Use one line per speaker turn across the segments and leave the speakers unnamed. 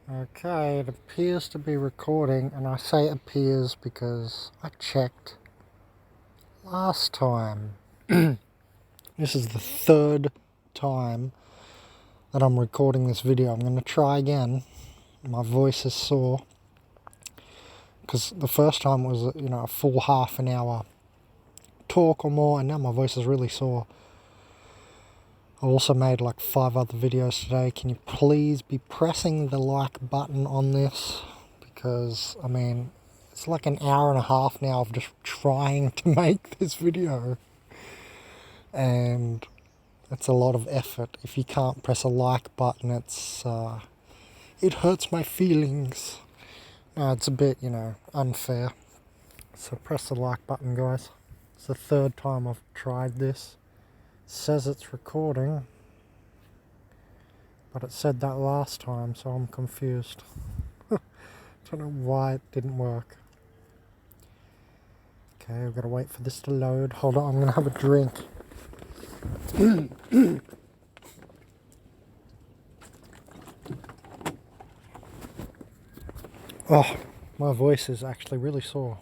Okay, it appears to be recording, and I say appears because I checked last time. This is the third time that I'm recording this video. I'm going to try again. My voice is sore because the first time was, a full half an hour talk or more, and now my voice is really sore. I also made like 5 other videos today. Can you please be pressing the like button on this? Because, I mean, it's like an hour and a half now of just trying to make this video. And it's a lot of effort. If you can't press a like button, it hurts my feelings. No, it's a bit, unfair. So press the like button, guys. It's the third time I've tried this. It says it's recording, but it said that last time, so I'm confused. Don't know why it didn't work. Okay, I've got to wait for this to load. Hold on, I'm going to have a drink. Oh, my voice is actually really sore.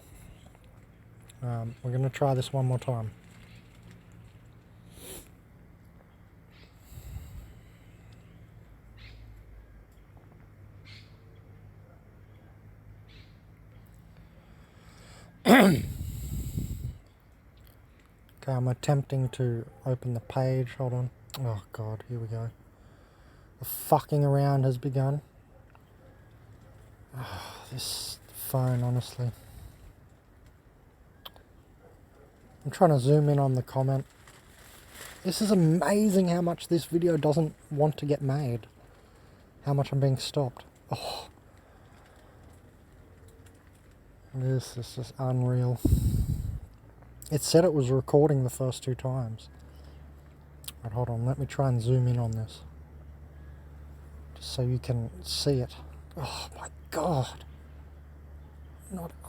We're going to try this one more time. Okay, I'm attempting to open the page. Hold on. Oh god, here we go. The fucking around has begun. Oh, this phone, honestly. I'm trying to zoom in on the comment. This is amazing how much this video doesn't want to get made. How much I'm being stopped. Oh. This is just unreal. It said it was recording the first 2 times. But hold on, let me try and zoom in on this. Just so you can see it. Oh my god.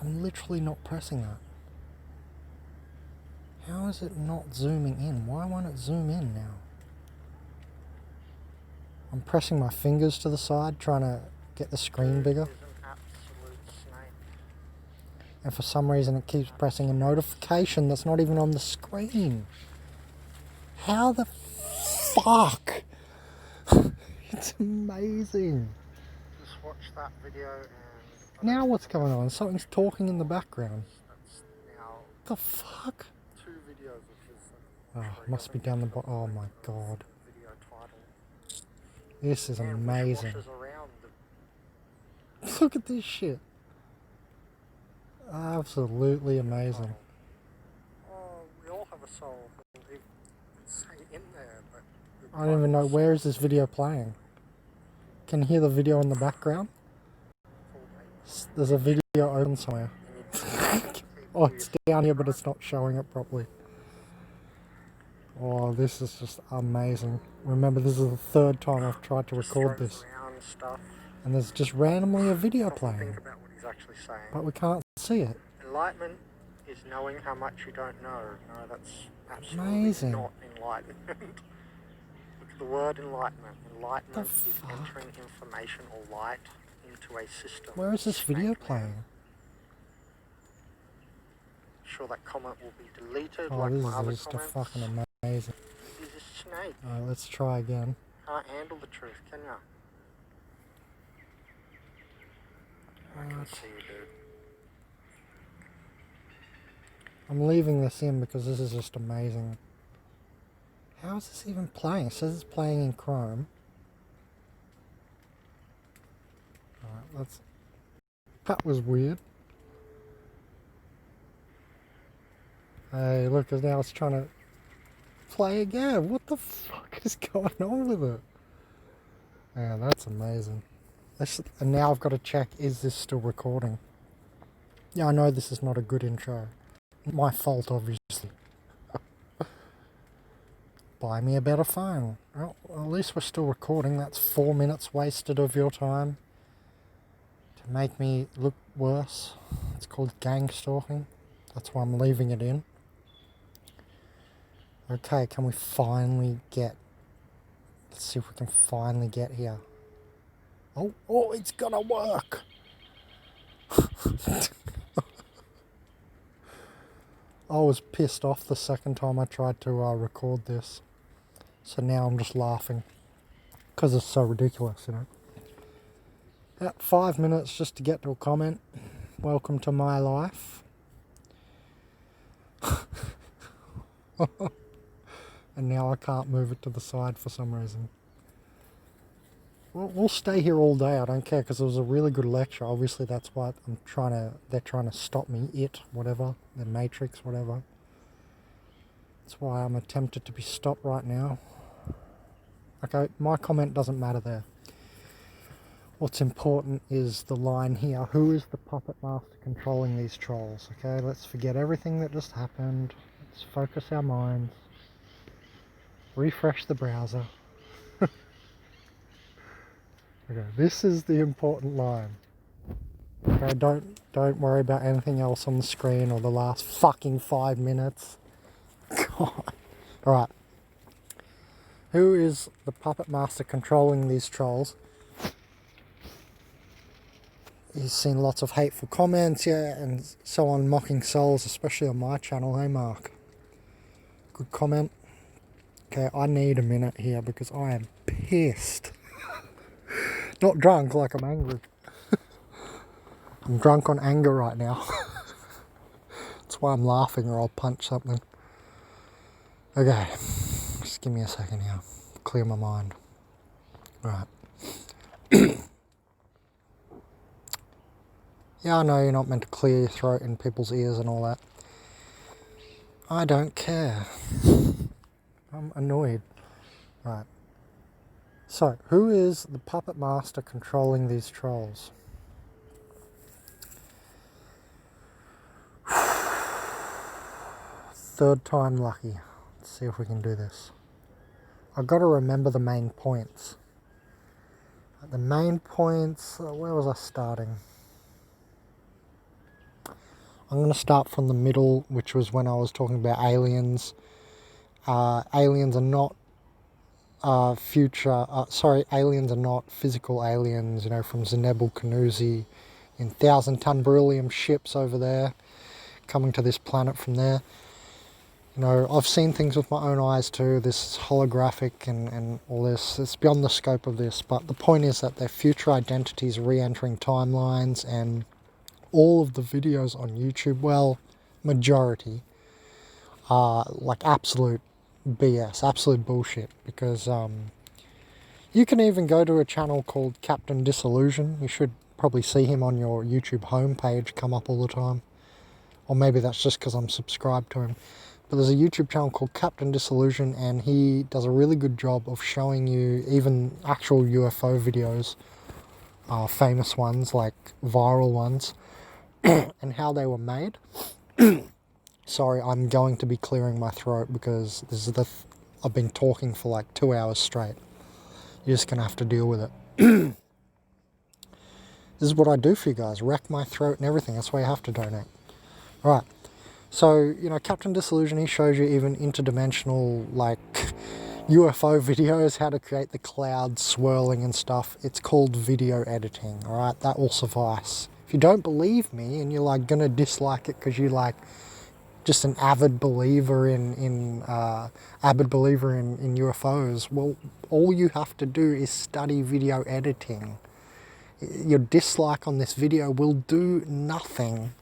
I'm literally not pressing that. How is it not zooming in? Why won't it zoom in now? I'm pressing my fingers to the side, trying to get the screen bigger. And for some reason it keeps pressing a notification that's not even on the screen. How the fuck? It's amazing. Just watch that video and... Now what's going on? Something's talking in the background. That's now... The fuck? 2 videos of his... Oh, must be down the bottom. Oh my god. Video title. This is amazing. Look at this shit. Absolutely amazing. Oh, we all have a soul. It's say in there, but I don't even know where is this video playing. Can you hear the video in the background? There's a video open somewhere. Oh, it's down here, but it's not showing it properly. Oh, this is just amazing. Remember, this is the 3rd time I've tried to record this. And there's just randomly a video playing. But we can't see it. Enlightenment is knowing how much you don't know. No, that's absolutely amazing. Not enlightenment. Look at the word enlightenment. Enlightenment is entering information or light into a system. Where is this video playing? Sure, that comment will be deleted. Oh, like this is just comments. Fucking amazing. He's a snake. Alright, let's try again. Can't handle the truth, can ya? I can see you, dude. I'm leaving this in because this is just amazing. How is this even playing? It says it's playing in Chrome. Alright, that was weird. Hey, look, now it's trying to play again. What the fuck is going on with it? Yeah, that's amazing. And now I've got to check, is this still recording? Yeah, I know this is not a good intro. My fault, obviously. Buy me a better phone. Well, at least we're still recording. That's 4 minutes wasted of your time. To make me look worse. It's called gang stalking. That's why I'm leaving it in. Okay, can we finally get... Let's see if we can finally get here. Oh, it's gonna work. I was pissed off the second time I tried to record this. So now I'm just laughing. Because it's so ridiculous, you know. About 5 minutes just to get to a comment. Welcome to my life. And now I can't move it to the side for some reason. We'll stay here all day, I don't care, because it was a really good lecture. Obviously that's what they're trying to stop me, whatever, the Matrix, whatever. That's why I'm tempted to be stopped right now. Okay, my comment doesn't matter there. What's important is the line here. Who is the puppet master controlling these trolls? Okay, let's forget everything that just happened. Let's focus our minds. Refresh the browser. Okay, this is the important line. Okay, don't worry about anything else on the screen or the last fucking 5 minutes. God. Alright. Who is the puppet master controlling these trolls? He's seen lots of hateful comments, yeah, and so on, mocking souls, especially on my channel. Hey Mark. Good comment. Okay, I need a minute here because I am pissed. Not drunk, like I'm angry. I'm drunk on anger right now. That's why I'm laughing, or I'll punch something. Okay, just give me a second here. Clear my mind. Right. Yeah, I know you're not meant to clear your throat in people's ears and all that. I don't care. I'm annoyed. Right. So, who is the puppet master controlling these trolls? Third time lucky. Let's see if we can do this. I've got to remember the main points. The main points, where was I starting? I'm going to start from the middle, which was when I was talking about aliens. Aliens are not aliens are not physical aliens, you know, from Zenebel Kanuzi in 1,000-ton beryllium ships over there, coming to this planet from there. You know, I've seen things with my own eyes too, this holographic and all this. It's beyond the scope of this, but the point is that their future identities re-entering timelines, and all of the videos on YouTube, well, majority, are like absolute BS, absolute bullshit, because you can even go to a channel called Captain Disillusion. You should probably see him on your YouTube homepage come up all the time. Or maybe that's just because I'm subscribed to him. But there's a YouTube channel called Captain Disillusion, and he does a really good job of showing you even actual UFO videos, famous ones, like viral ones, and how they were made. Sorry, I'm going to be clearing my throat because this is I've been talking for like 2 hours straight. You're just going to have to deal with it. This is what I do for you guys, wreck my throat and everything. That's why you have to donate. Alright, so, you know, Captain Disillusion, he shows you even interdimensional, like, UFO videos, how to create the clouds swirling and stuff. It's called video editing, alright? That will suffice. If you don't believe me and you're, like, going to dislike it because you, like, just an avid believer in UFOs, well, all you have to do is study video editing. Your dislike on this video will do nothing.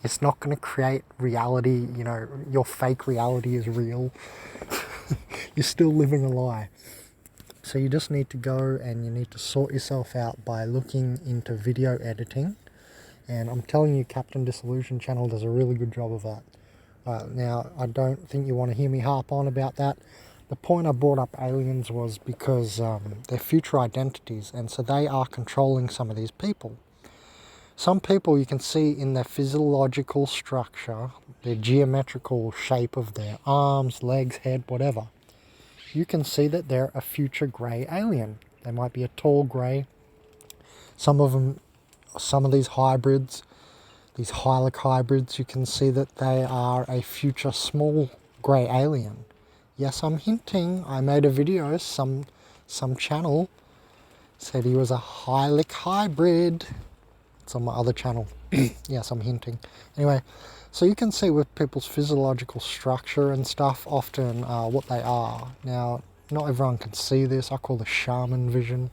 It's not going to create reality. You know, your fake reality is real. You're still living a lie. So you just need to go and you need to sort yourself out by looking into video editing. And I'm telling you, Captain Disillusion channel does a really good job of that. Now, I don't think you want to hear me harp on about that. The point I brought up aliens was because they're future identities, and so they are controlling some of these people. Some people you can see in their physiological structure, their geometrical shape of their arms, legs, head, whatever. You can see that they're a future grey alien. They might be a tall grey. Some of these hybrids, these Hylic hybrids, you can see that they are a future small grey alien. Yes, I'm hinting. I made a video, some channel Said he was a Hylic hybrid. It's on my other channel. Yes, I'm hinting. Anyway, so you can see with people's physiological structure and stuff often what they are. Now, not everyone can see this. I call this shaman vision.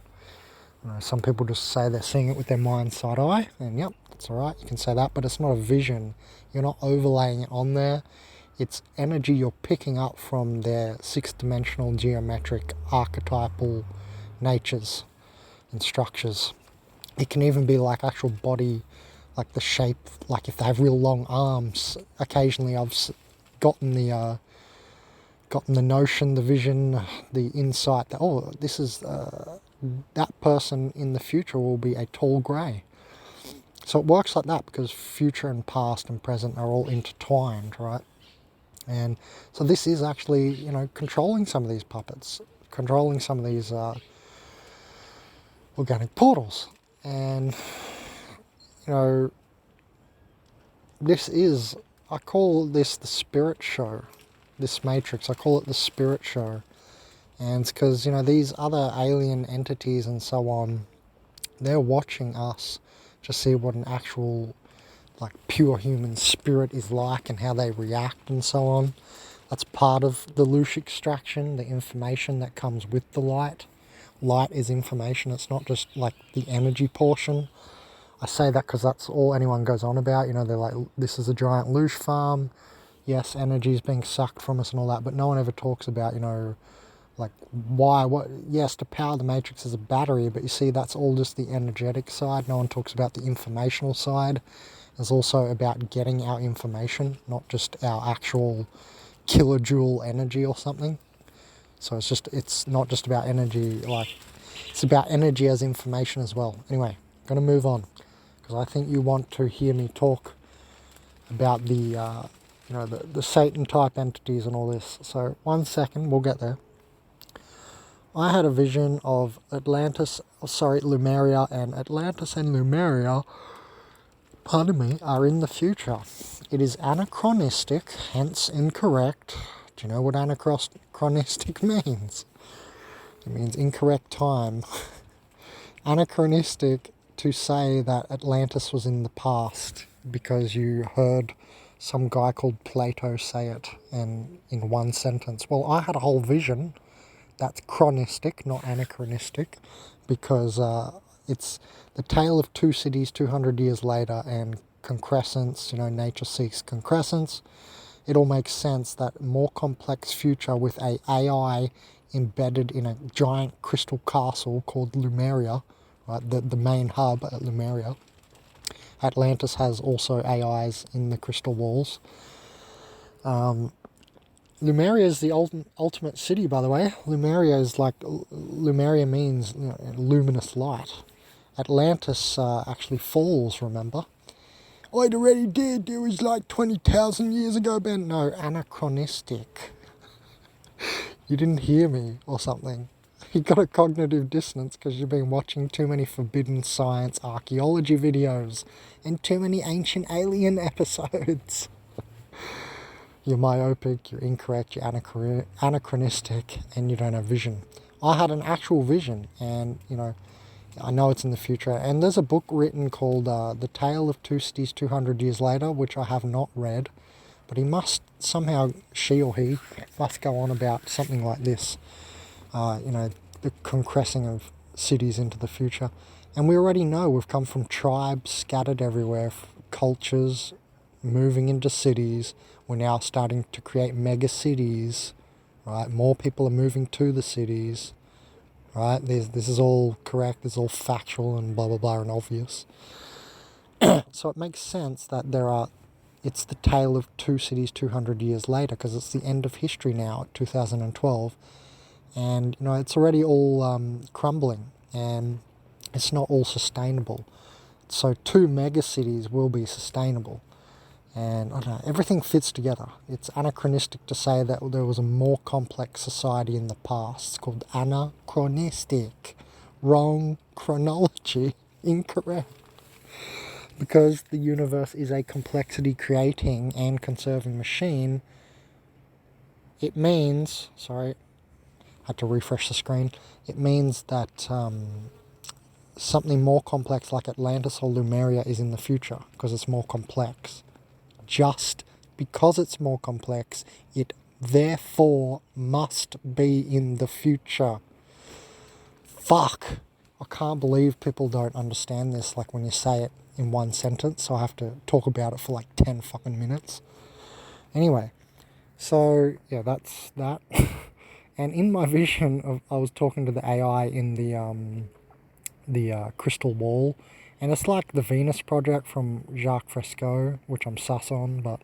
You know, some people just say they're seeing it with their mind's side eye, and yep, that's all right. You can say that, but it's not a vision. You're not overlaying it on there. It's energy you're picking up from their six-dimensional geometric archetypal natures and structures. It can even be like actual body, like the shape, like if they have real long arms. Occasionally I've gotten the notion, the vision, the insight that, oh, this is, that person in the future will be a tall grey. So it works like that because future and past and present are all intertwined, right? And so this is actually, you know, controlling some of these puppets, controlling some of these organic portals. And, you know, this is, I call this the spirit show, this matrix, I call it the spirit show. And it's because, you know, these other alien entities and so on, they're watching us to see what an actual, like, pure human spirit is like and how they react and so on. That's part of the loosh extraction, the information that comes with the light. Light is information, it's not just like the energy portion. I say that because that's all anyone goes on about. You know, they're like, this is a giant loosh farm. Yes, energy is being sucked from us and all that, but no one ever talks about, you know, like why, what, yes, to power the matrix is a battery, but you see that's all just the energetic side. No one talks about the informational side. It's also about getting our information, not just our actual kilojoule energy or something. So it's not just about energy, like, it's about energy as information as well. Anyway, I'm going to move on, because I think you want to hear me talk about the, you know, the Satan type entities and all this. So 1 second, we'll get there. I had a vision of Lumeria, and Atlantis and Lumeria, pardon me, are in the future. It is anachronistic, hence incorrect. Do you know what anachronistic means? It means incorrect time. Anachronistic to say that Atlantis was in the past because you heard some guy called Plato say it and in one sentence. Well, I had a whole vision that's chronistic, not anachronistic, because it's the tale of two cities 200 years later, and concrescence, you know, nature seeks concrescence. It all makes sense that more complex future with a AI embedded in a giant crystal castle called Lumeria, right, the main hub at Lumeria. Atlantis has also AIs in the crystal walls. Lumeria is the ultimate city, by the way. Lumeria means, you know, luminous light. Atlantis actually falls, remember? I'd already did. It was like 20,000 years ago, Ben. No, anachronistic. You didn't hear me or something. You got a cognitive dissonance because you've been watching too many forbidden science archaeology videos and too many ancient alien episodes. You're myopic, you're incorrect, you're anachronistic, and you don't have vision. I had an actual vision, and, you know, I know it's in the future. And there's a book written called The Tale of Two Cities 200 Years Later, which I have not read. But he must somehow, she or he, must go on about something like this. You know, the concressing of cities into the future. And we already know we've come from tribes scattered everywhere, cultures moving into cities. We're now starting to create mega cities, right? More people are moving to the cities, right? This is all correct, this is all factual and blah, blah, blah, and obvious. So it makes sense that it's the tale of two cities 200 years later, because it's the end of history now, 2012. And, you know, it's already all crumbling, and it's not all sustainable. So 2 mega cities will be sustainable. And I don't know, everything fits together. It's anachronistic to say that there was a more complex society in the past. It's called anachronistic. Wrong chronology. Incorrect. Because the universe is a complexity creating and conserving machine, it means, sorry, I had to refresh the screen. It means that something more complex like Atlantis or Lemuria is in the future because it's more complex. Just because it's more complex, it therefore must be in the future. Fuck. I can't believe people don't understand this, like when you say it in one sentence, so I have to talk about it for like 10 fucking minutes. Anyway, so yeah, that's that. And in my vision, I was talking to the AI in the crystal wall, and it's like the Venus Project from Jacques Fresco, which I'm sus on, but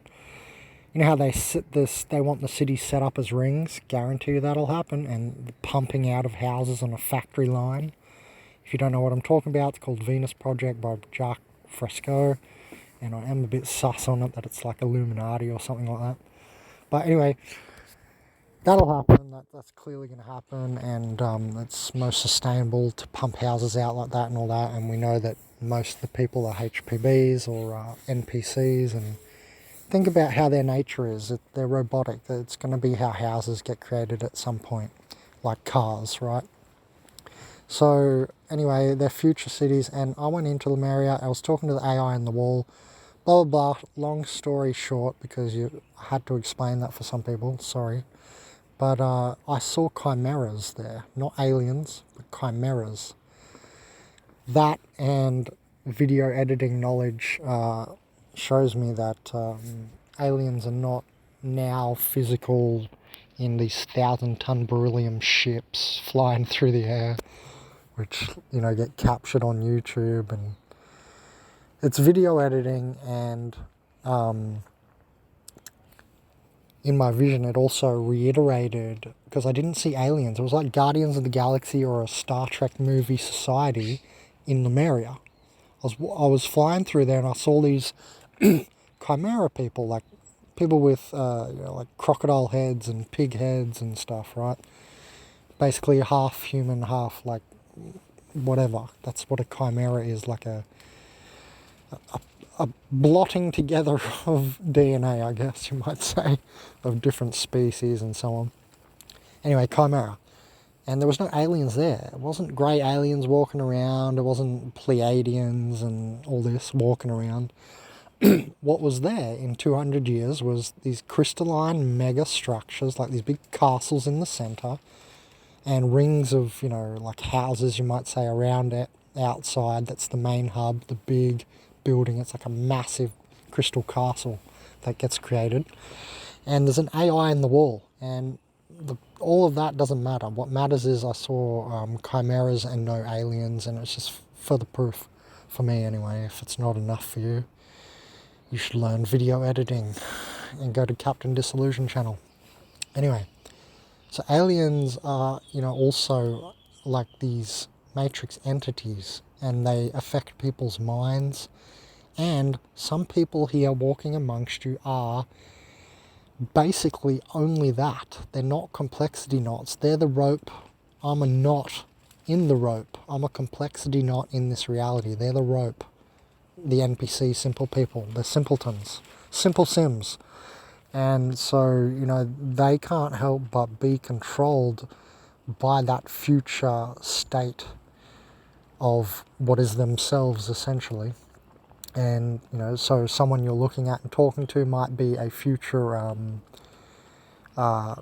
you know how they want the city set up as rings? Guarantee you that'll happen, and the pumping out of houses on a factory line. If you don't know what I'm talking about, it's called Venus Project by Jacques Fresco, and I am a bit sus on it that it's like Illuminati or something like that. But anyway, that'll happen. That's clearly going to happen, and it's most sustainable to pump houses out like that and all that. And we know that most of the people are HPBs or NPCs, and think about how their nature is. They're robotic. It's going to be how houses get created at some point, like cars, right? So anyway, they're future cities, and I went into Lemuria. I was talking to the AI on the wall. Blah blah blah. Long story short, because I had to explain that for some people. Sorry. But I saw chimeras there, not aliens, but chimeras. That and video editing knowledge shows me that aliens are not now physical in these 1,000-ton beryllium ships flying through the air, which, you know, get captured on YouTube. And it's video editing, and in my vision, it also reiterated, because I didn't see aliens. It was like Guardians of the Galaxy or a Star Trek movie society in Lemuria. I was flying through there, and I saw these chimera people, like people with like crocodile heads and pig heads and stuff, right? Basically half human, half like whatever. That's what a chimera is, like a blotting together of DNA, I guess you might say, of different species and so on. Anyway, chimera. And there was no aliens there. It wasn't grey aliens walking around. It wasn't Pleiadians and all this walking around. What was there in 200 years was these crystalline mega structures, like these big castles in the centre, and rings of, you know, like houses, you might say, around it, outside. That's the main hub, the big building. It's like a massive crystal castle that gets created. And there's an AI in the wall, and all of that doesn't matter. What matters is I saw chimeras and no aliens, and it's just further proof for me anyway. If it's not enough for you, you should learn video editing and go to Captain Disillusion channel. Anyway, so aliens are, you know, also like these matrix entities, and they affect people's minds. And some people here walking amongst you are basically only that. They're not complexity knots. They're the rope. I'm a knot in the rope. I'm a complexity knot in this reality. They're the rope. The NPC, simple people. They're simpletons. Simple Sims. And so, you know, they can't help but be controlled by that future state of what is themselves, essentially. And, you know, so someone you're looking at and talking to might be a future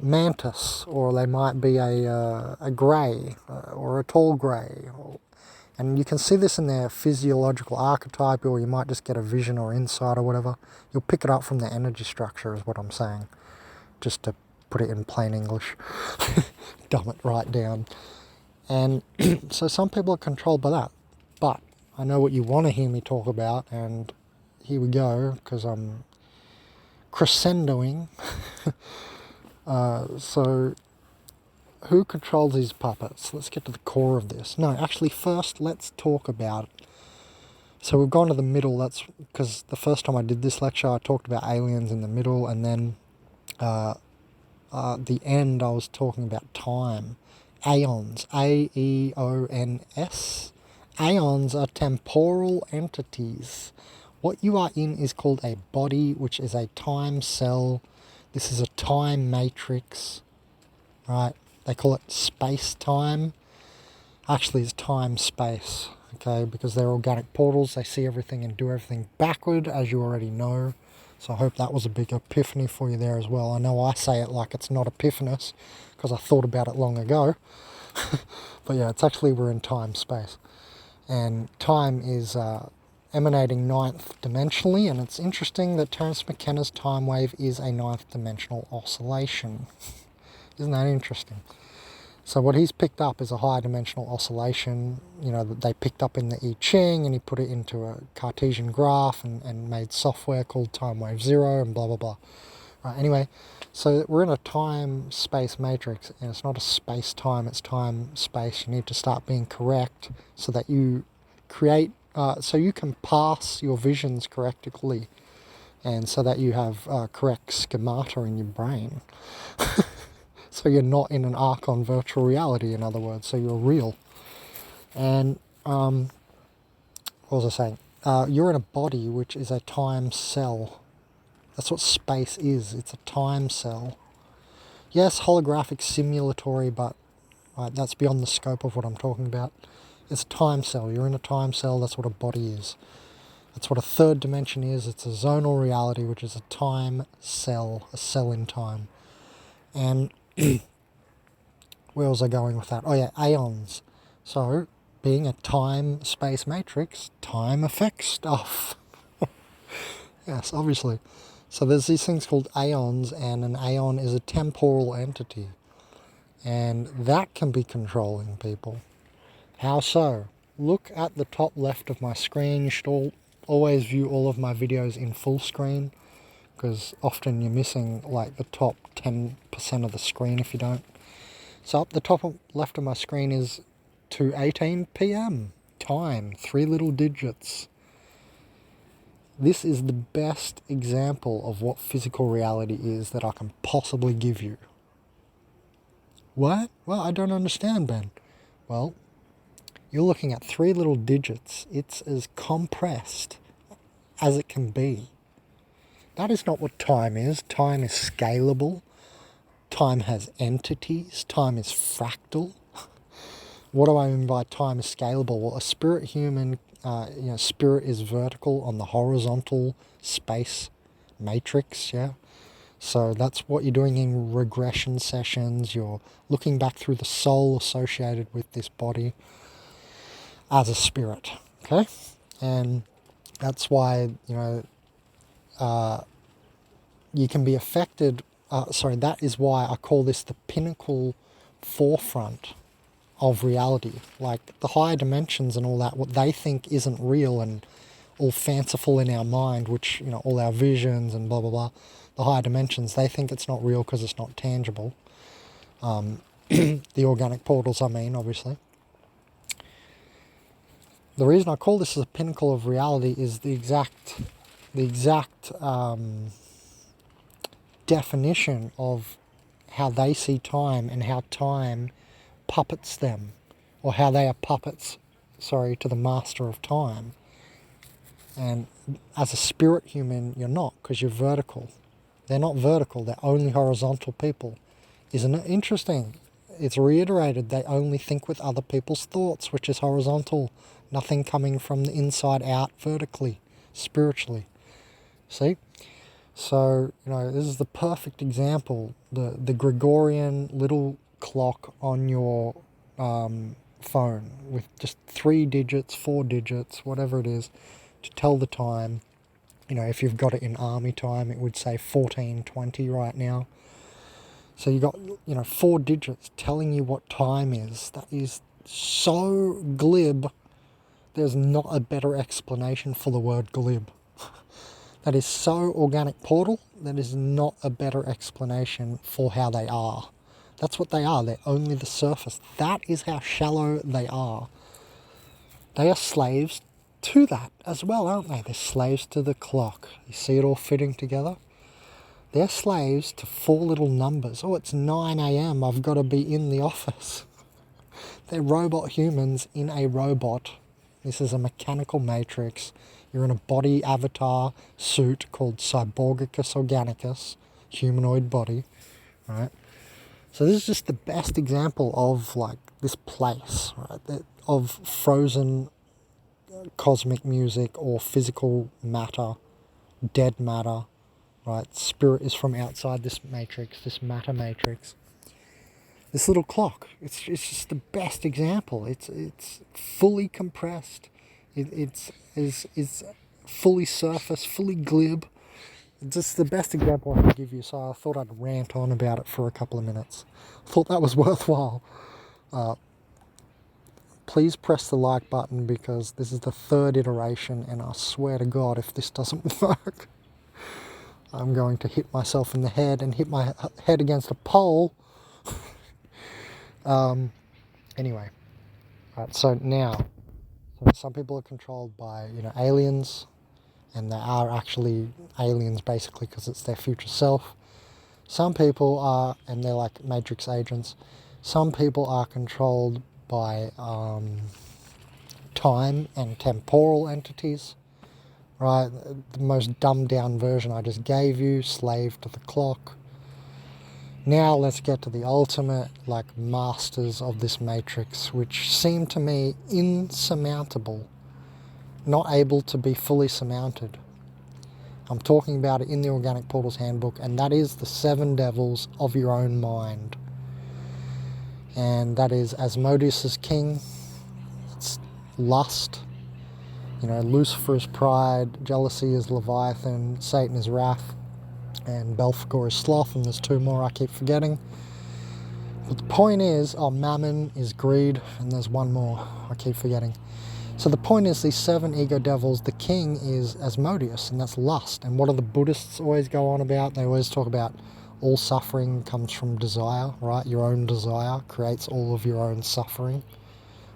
mantis, or they might be a grey, or a tall grey. And you can see this in their physiological archetype, or you might just get a vision or insight or whatever. You'll pick it up from their energy structure is what I'm saying, just to put it in plain English. Dumb it right down. And so some people are controlled by that. But I know what you want to hear me talk about, and here we go, because I'm crescendoing. So who controls these puppets? Let's get to the core of this. No, actually first let's talk about it. So we've gone to the middle. That's because the first time I did this lecture I talked about aliens in the middle, and then the end I was talking about time. Aeons. A-E-O-N-S. Aeons are temporal entities. What you are in is called a body, which is a time cell. This is a time matrix, right? They call it space-time. Actually, it's time-space. okay, because they're organic portals. They see everything and do everything backward, as you already know. So I hope that was a big epiphany for you there as well. I know I say it like it's not epiphanous, because I thought about it long ago. But yeah, it's actually we're in time space. And time is emanating ninth dimensionally, and it's interesting that Terence McKenna's time wave is a ninth dimensional oscillation. Isn't that interesting? So what he's picked up is a higher dimensional oscillation, you know, that they picked up in the I Ching, and he put it into a Cartesian graph and made software called Time Wave Zero and blah, blah, blah. Right, anyway, so we're in a time-space matrix, and it's not a space-time, it's time-space. You need to start being correct so that you create, so you can pass your visions correctly, and so that you have correct schemata in your brain. So you're not in an Archon virtual reality, in other words, so you're real. And what was I saying? You're in a body which is a time cell. That's what space is. It's a time cell. Yes, holographic simulatory, but that's beyond the scope of what I'm talking about. It's a time cell. You're in a time cell. That's what a body is. That's what a third dimension is. It's a zonal reality, which is a time cell, a cell in time. And where was I going with that? Oh yeah, aeons. So, being a time-space matrix, time affects stuff. Yes, obviously. So there's these things called aeons, and an aeon is a temporal entity. And that can be controlling people. How so? Look at the top left of my screen. You should always view all of my videos in full screen, because often you're missing like the top 10% of the screen if you don't. So up the top left of my screen is 2:18 p.m. time, 3 little digits. This is the best example of what physical reality is that I can possibly give you. What? Well, I don't understand, Ben. Well, you're looking at 3 little digits. It's as compressed as it can be. That is not what time is. Time is scalable. Time has entities. Time is fractal. What do I mean by time is scalable? Well, a spirit human, spirit is vertical on the horizontal space matrix, yeah? So that's what you're doing in regression sessions. You're looking back through the soul associated with this body as a spirit, okay? And that's why, you can be affected. That is why I call this the pinnacle forefront of reality. Like the higher dimensions and all that, what they think isn't real and all fanciful in our mind, which, all our visions and blah, blah, blah. The higher dimensions, they think it's not real because it's not tangible. The organic portals, I mean, obviously. The reason I call this as a pinnacle of reality is the exact definition of how they see time and how time puppets them, or how they are puppets, to the master of time. And as a spirit human, you're not, because you're vertical. They're not vertical, they're only horizontal people. Isn't it interesting? It's reiterated, they only think with other people's thoughts, which is horizontal. Nothing coming from the inside out vertically, spiritually. See? So, this is the perfect example. The Gregorian little clock on your phone with just 3 digits, 4 digits, whatever it is, to tell the time. If you've got it in army time, it would say 14:20 right now. So you got, 4 digits telling you what time is. That is so glib. There's not a better explanation for the word glib. That is so organic portal, that is not a better explanation for how they are. That's what they are. They're only the surface. That is how shallow they are. They are slaves to that as well, aren't they? They're slaves to the clock. You see it all fitting together? They're slaves to 4 little numbers. Oh, it's 9 a.m. I've got to be in the office. They're robot humans in a robot. This is a mechanical matrix. You're in a body avatar suit called Cyborgicus Organicus, humanoid body, right? So this is just the best example of like this place, right? Of frozen cosmic music or physical matter, dead matter, right? Spirit is from outside this matrix, this matter matrix. This little clock, it's just the best example. It's fully compressed. It's fully surface, fully glib. It's just the best example I can give you. So I thought I'd rant on about it for a couple of minutes. Thought that was worthwhile. Please press the like button because this is the third iteration, and I swear to God, if this doesn't work, I'm going to hit myself in the head and hit my head against a pole. Anyway, right, so now, some people are controlled by, aliens, and they are actually aliens basically because it's their future self. Some people are, and they're like matrix agents, some people are controlled by time and temporal entities, right? The most dumbed down version I just gave you, slave to the clock. Now let's get to the ultimate, masters of this matrix, which seem to me insurmountable, not able to be fully surmounted. I'm talking about it in the Organic Portals Handbook, and that is the 7 devils of your own mind. And that is Asmodeus is king, it's lust, Lucifer is pride, jealousy is Leviathan, Satan is wrath, and Belphegor is sloth, and there's 2 more I keep forgetting. But the point is, Mammon is greed, and there's 1 more I keep forgetting. So the point is, these 7 ego devils, the king is Asmodeus, and that's lust. And what do the Buddhists always go on about? They always talk about all suffering comes from desire, right? Your own desire creates all of your own suffering.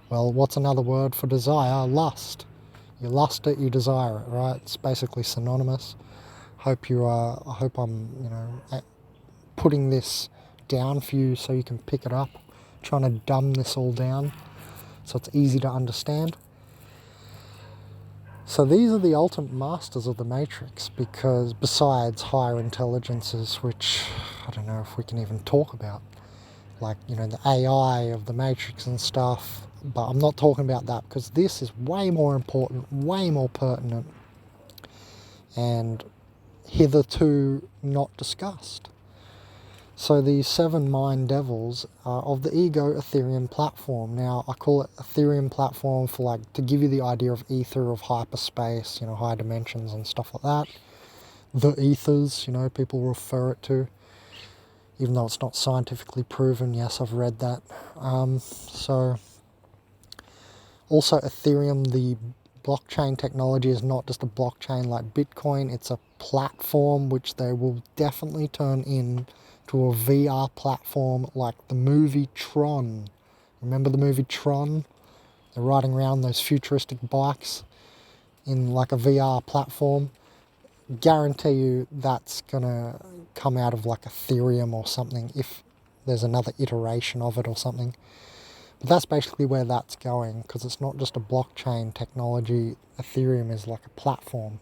Well, what's another word for desire? Lust. You lust it, you desire it, right? It's basically synonymous. I hope I'm, putting this down for you so you can pick it up. Trying to dumb this all down so it's easy to understand. So these are the ultimate masters of the Matrix, because besides higher intelligences, which I don't know if we can even talk about, the AI of the Matrix and stuff, but I'm not talking about that because this is way more important, way more pertinent, and hitherto not discussed. So these 7 mind devils are of the ego Ethereum platform. Now, I call it Ethereum platform for to give you the idea of ether, of hyperspace, higher dimensions and stuff like that. The ethers, people refer it to, even though it's not scientifically proven. Yes, I've read that. So also Ethereum, the blockchain technology, is not just a blockchain like Bitcoin. It's a platform which they will definitely turn in to a VR platform like the movie Tron. Remember the movie Tron? They're riding around those futuristic bikes in a VR platform. Guarantee you that's gonna come out of Ethereum or something, if there's another iteration of it or something. But that's basically where that's going, because it's not just a blockchain technology. Ethereum is like a platform.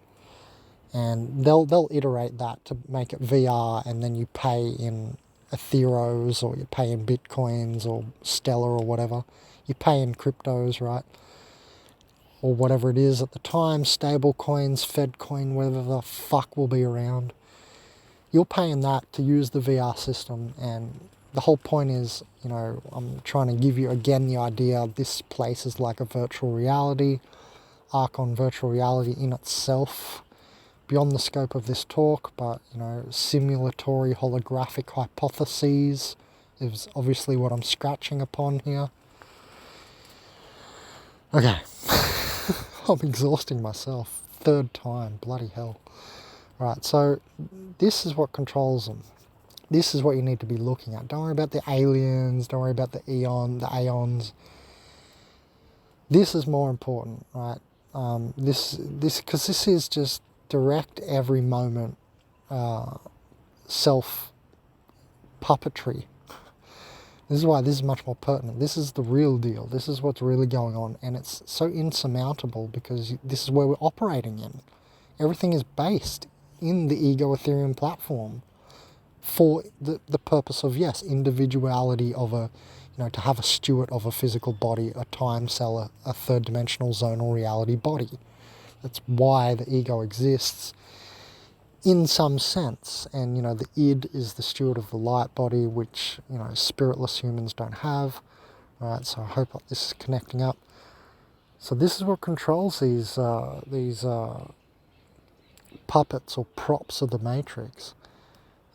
And they'll iterate that to make it VR, and then you pay in Etheros, or you pay in Bitcoins, or Stellar, or whatever. You pay in cryptos, right? Or whatever it is at the time, stable coins, Fed coin, whatever the fuck will be around. You'll pay in that to use the VR system, and the whole point is, I'm trying to give you again the idea this place is like a virtual reality, Archon virtual reality in itself. Beyond the scope of this talk, but simulatory holographic hypotheses is obviously what I'm scratching upon here. Okay, I'm exhausting myself. 3rd time, bloody hell. Right, so this is what controls them. This is what you need to be looking at. Don't worry about the aliens, don't worry about the aeons. This is more important, right? Because this is just direct every moment self puppetry. This is why this is much more pertinent. This is the real deal. This is what's really going on, and it's so insurmountable because this is where we're operating in. Everything is based in the ego Ethereum platform for the purpose of, yes, individuality of a to have a steward of a physical body, a time cell, a third-dimensional zonal reality body. That's why the ego exists in some sense. And, the id is the steward of the light body, which, spiritless humans don't have. Right, so I hope this is connecting up. So this is what controls these puppets or props of the matrix.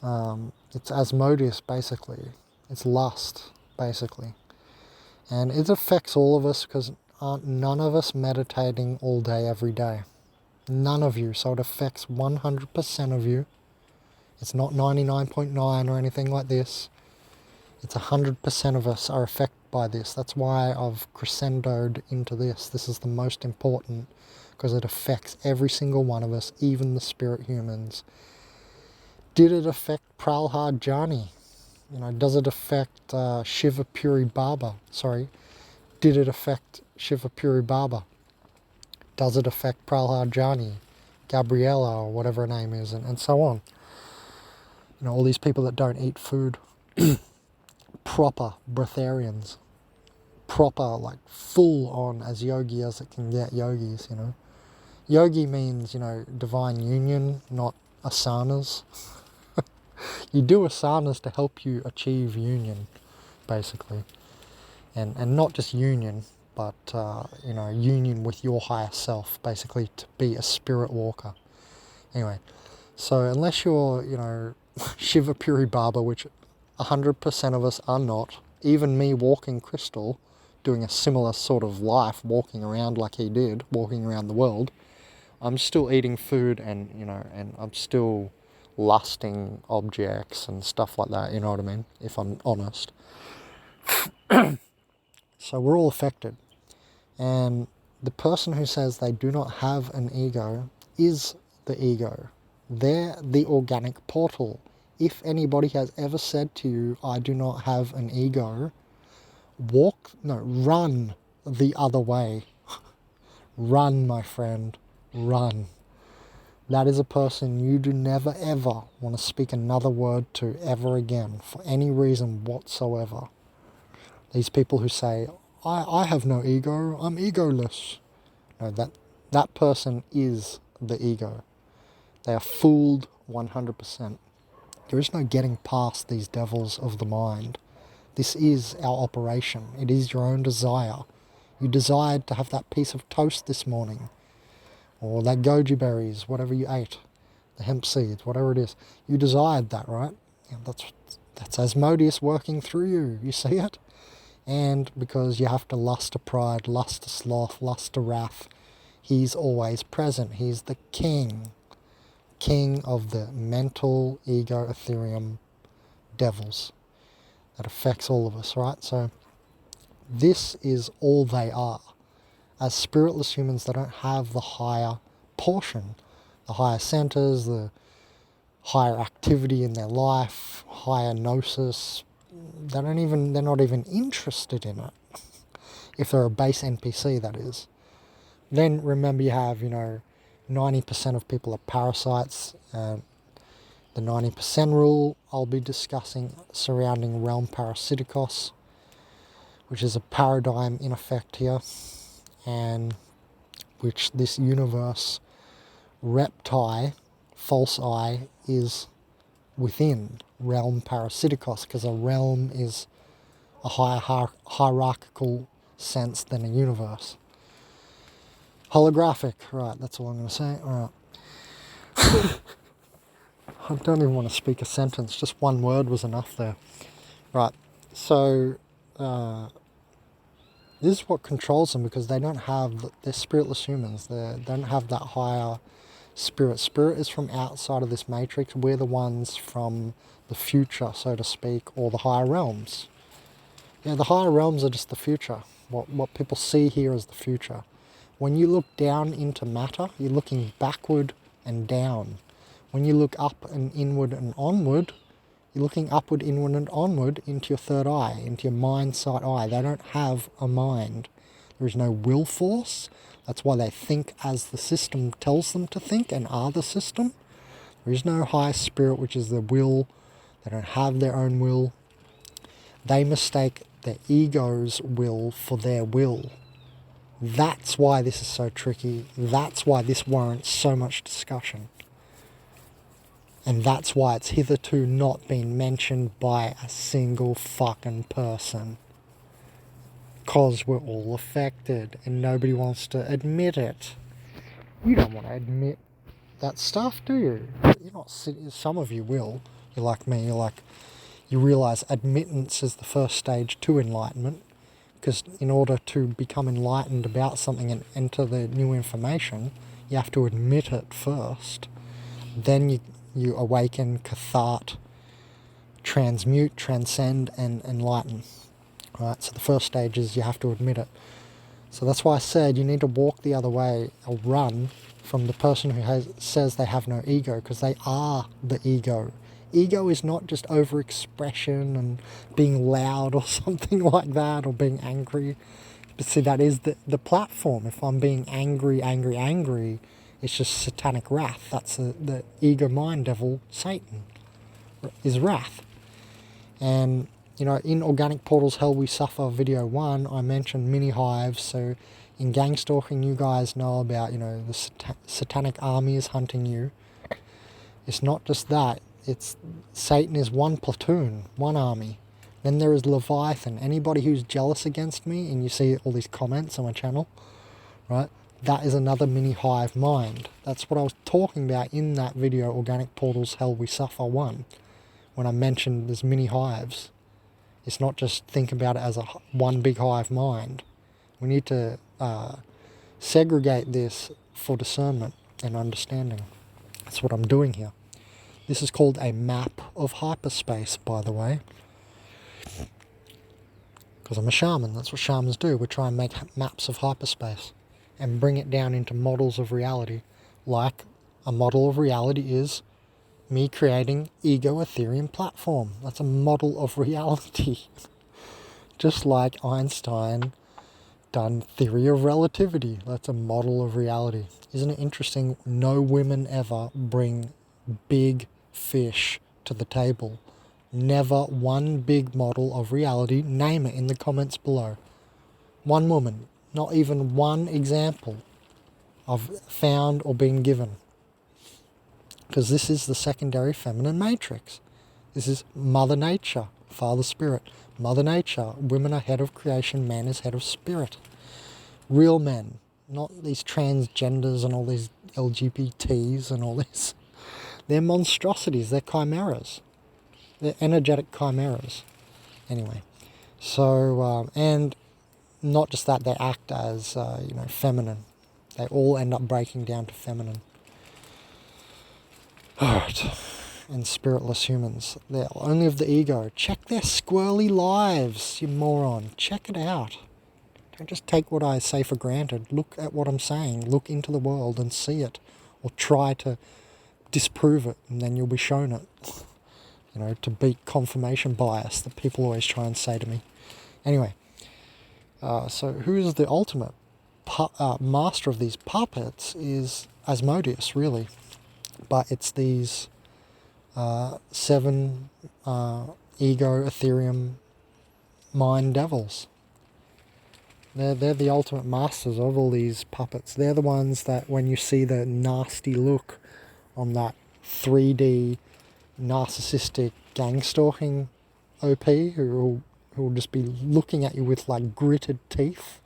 It's Asmodeus, basically. It's lust, basically. And it affects all of us because aren't none of us meditating all day, every day. None of you. So it affects 100% of you. It's not 99.9 or anything like this. It's 100% of us are affected by this. That's why I've crescendoed into this. This is the most important because it affects every single one of us, even the spirit humans. Did it affect Prahlad Jani? Does it affect Shiva Puri Baba? Sorry. Did it affect Shiva Puri Baba? Does it affect Prahlad Jani, Gabriella, or whatever her name is, and so on? All these people that don't eat food. Proper breatharians. Proper, like, full on as yogi as it can get yogis, Yogi means, divine union, not asanas. You do asanas to help you achieve union, basically. And not just union, but, union with your higher self, basically to be a spirit walker. Anyway, so unless you're, Shiva Puri Baba, which 100% of us are not, even me walking crystal, doing a similar sort of life, walking around like he did, walking around the world, I'm still eating food and, and I'm still lusting objects and stuff like that, you know what I mean, if I'm honest. So we're all affected. And the person who says they do not have an ego is the ego. They're the organic portal. If anybody has ever said to you, I do not have an ego, run the other way. Run, my friend, run. That is a person you do never ever want to speak another word to ever again for any reason whatsoever. These people who say, I have no ego, I'm egoless. No, that person is the ego. They are fooled 100%. There is no getting past these devils of the mind. This is our operation. It is your own desire. You desired to have that piece of toast this morning, or that goji berries, whatever you ate, the hemp seeds, whatever it is. You desired that, right? That's Asmodeus working through you. You see it? And because you have to lust to pride, lust to sloth, lust to wrath, he's always present. He's the king of the mental, ego, Ethereum devils that affects all of us, right? So this is all they are. As spiritless humans, they don't have the higher portion, the higher centers, the higher activity in their life, higher gnosis. They're not even interested in it. If they're a base NPC, that is. Then remember you have, 90% of people are parasites. The 90% rule I'll be discussing surrounding realm parasiticos, which is a paradigm in effect here, and which this universe reptile, false I, is within realm parasiticos, because a realm is a higher hierarchical sense than a universe. Holographic, right, that's all I'm going to say. All right. I don't even want to speak a sentence, just one word was enough there. Right, so this is what controls them, because they're spiritless humans. They don't have that higher spirit. Spirit is from outside of this matrix. We're the ones from the future, so to speak, or the higher realms. Yeah, the higher realms are just the future. What people see here is the future. When you look down into matter, you're looking backward and down. When you look up and inward and onward, you're looking upward, inward and onward into your third eye, into your mind, sight, eye. They don't have a mind. There is no will force. That's why they think as the system tells them to think and are the system. There is no high spirit, which is the will. They don't have their own will. They mistake their ego's will for their will. That's why this is so tricky. That's why this warrants so much discussion. And that's why it's hitherto not been mentioned by a single fucking person. Because we're all affected and nobody wants to admit it. You don't want to admit that stuff, do you? You're not. Some of you will. You're like me. You realise admittance is the first stage to enlightenment. Because in order to become enlightened about something and enter the new information, you have to admit it first. Then you awaken, cathart, transmute, transcend, and enlighten. Right? So the first stage is you have to admit it. So that's why I said you need to walk the other way or run from the person who says they have no ego, because they are the ego. Ego is not just overexpression and being loud or something like that, or being angry. But see, that is the platform. If I'm being angry, it's just satanic wrath. That's the ego mind devil, Satan, is wrath. And, you know, in Organic Portals Hell We Suffer video 1, I mentioned mini hives. So in gang stalking, you guys know about, you know, the satanic army is hunting you. It's not just that. It's Satan is one platoon, one army. Then there is Leviathan. Anybody who's jealous against me, and you see all these comments on my channel, right? That is another mini hive mind. That's what I was talking about in that video, Organic Portals Hell We Suffer 1, when I mentioned there's mini hives. It's not just think about it as one big hive mind. We need to segregate this for discernment and understanding. That's what I'm doing here. This is called a map of hyperspace, by the way. Because I'm a shaman, that's what shamans do. We try and make maps of hyperspace and bring it down into models of reality. Like a model of reality is me creating Ego Ethereum platform. That's a model of reality. Just like Einstein done theory of relativity. That's a model of reality. Isn't it interesting? No women ever bring big fish to the table. Never one big model of reality. Name it in the comments below. One woman. Not even one example I've found or been given. Because this is the secondary feminine matrix. This is Mother Nature, Father Spirit. Mother Nature, women are head of creation, man is head of spirit. Real men, not these transgenders and all these LGBTs and all this. They're monstrosities, they're chimeras. They're energetic chimeras. Anyway, so, and not just that, they act as, feminine. They all end up breaking down to feminine. Alright, and spiritless humans. They're only of the ego. Check their squirrely lives, you moron. Check it out. Don't just take what I say for granted. Look at what I'm saying. Look into the world and see it. Or try to disprove it, and then you'll be shown it. You know, to beat confirmation bias that people always try and say to me. Anyway, so who is the ultimate master of these puppets is Asmodeus, really. But it's these 7 ego Ethereum mind devils. They're the ultimate masters of all these puppets. They're the ones that when you see the nasty look on that 3D narcissistic gang stalking OP who will just be looking at you with like gritted teeth.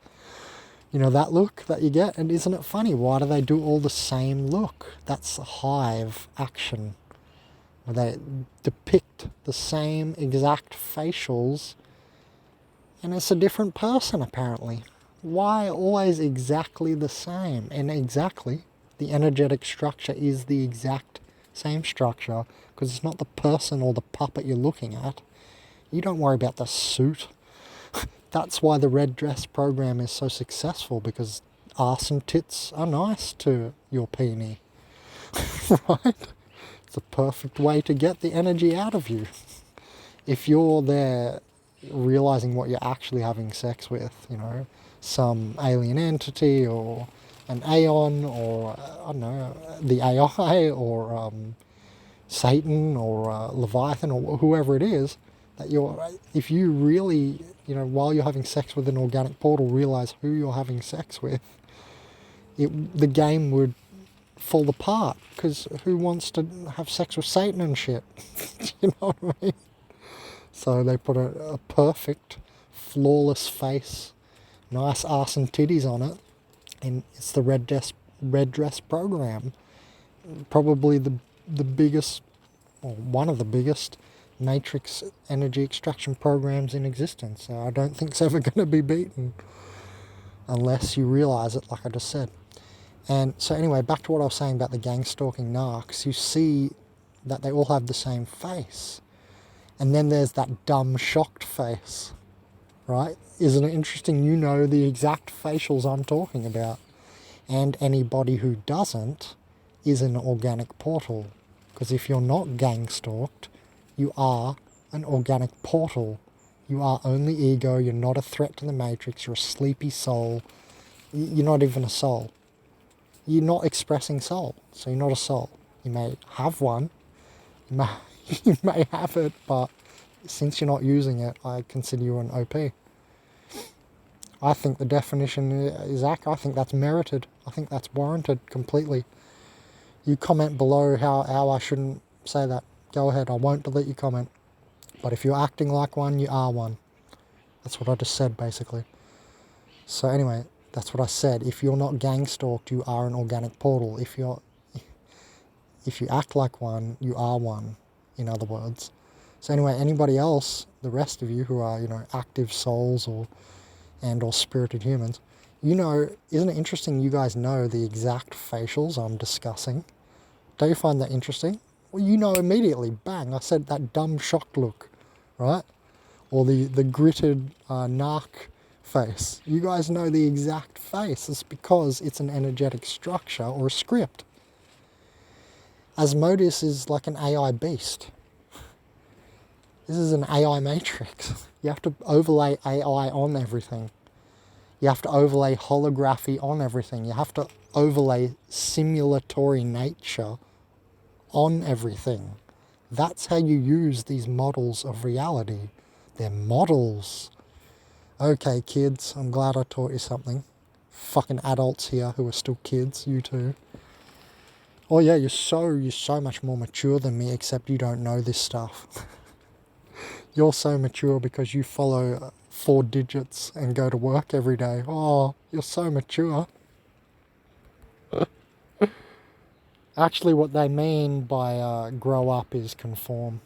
You know that look that you get? And isn't it funny? Why do they do all the same look? That's a hive action. Where they depict the same exact facials and it's a different person apparently. Why always exactly the same? And exactly, the energetic structure is the exact same structure because it's not the person or the puppet you're looking at. You don't worry about the suit. That's why the red dress program is so successful, because arse and tits are nice to your peenie. Right? It's a perfect way to get the energy out of you. If you're there realizing what you're actually having sex with, you know, some alien entity or an Aeon or, I don't know, the AI or Satan or Leviathan or whoever it is, That if you really, while you're having sex with an organic portal, realize who you're having sex with, the game would fall apart, because who wants to have sex with Satan and shit? You know what I mean? So they put a perfect, flawless face, nice ass and titties on it, and it's the red dress program. Probably the biggest, or one of the biggest, matrix energy extraction programs in existence. So I don't think it's ever going to be beaten unless you realize it, like I just said. And so anyway, back to what I was saying about the gang stalking narcs. You see that they all have the same face. And then there's that dumb, shocked face, right? Isn't it interesting? You know the exact facials I'm talking about. And anybody who doesn't is an organic portal. Because if you're not gang stalked, you are an organic portal. You are only ego. You're not a threat to the matrix. You're a sleepy soul. You're not even a soul. You're not expressing soul, so you're not a soul. You may have one, you may have it, but since you're not using it, I consider you an OP. I think the definition is accurate. I think that's merited. I think that's warranted completely. You comment below how I shouldn't say that. Go ahead, I won't delete your comment. But if you're acting like one, you are one. That's what I just said, basically. So anyway, that's what I said. If you're not gang stalked, you are an organic portal. If you act like one, you are one, in other words. So anyway, anybody else, the rest of you who are, active souls or spirited humans, isn't it interesting you guys know the exact facials I'm discussing? Don't you find that interesting? Well, you know immediately, bang, I said that dumb shocked look, right? Or the gritted narc face. You guys know the exact face. It's because it's an energetic structure or a script. Asmodeus is like an AI beast. This is an AI matrix. You have to overlay AI on everything. You have to overlay holography on everything. You have to overlay simulatory nature on everything. That's how you use these models of reality. They're models. Okay, kids, I'm glad I taught you something. Fucking adults here who are still kids, you too. Oh yeah, you're so much more mature than me, except you don't know this stuff. You're so mature because you follow 4 digits and go to work every day. Oh, you're so mature. Actually, what they mean by grow up is conform.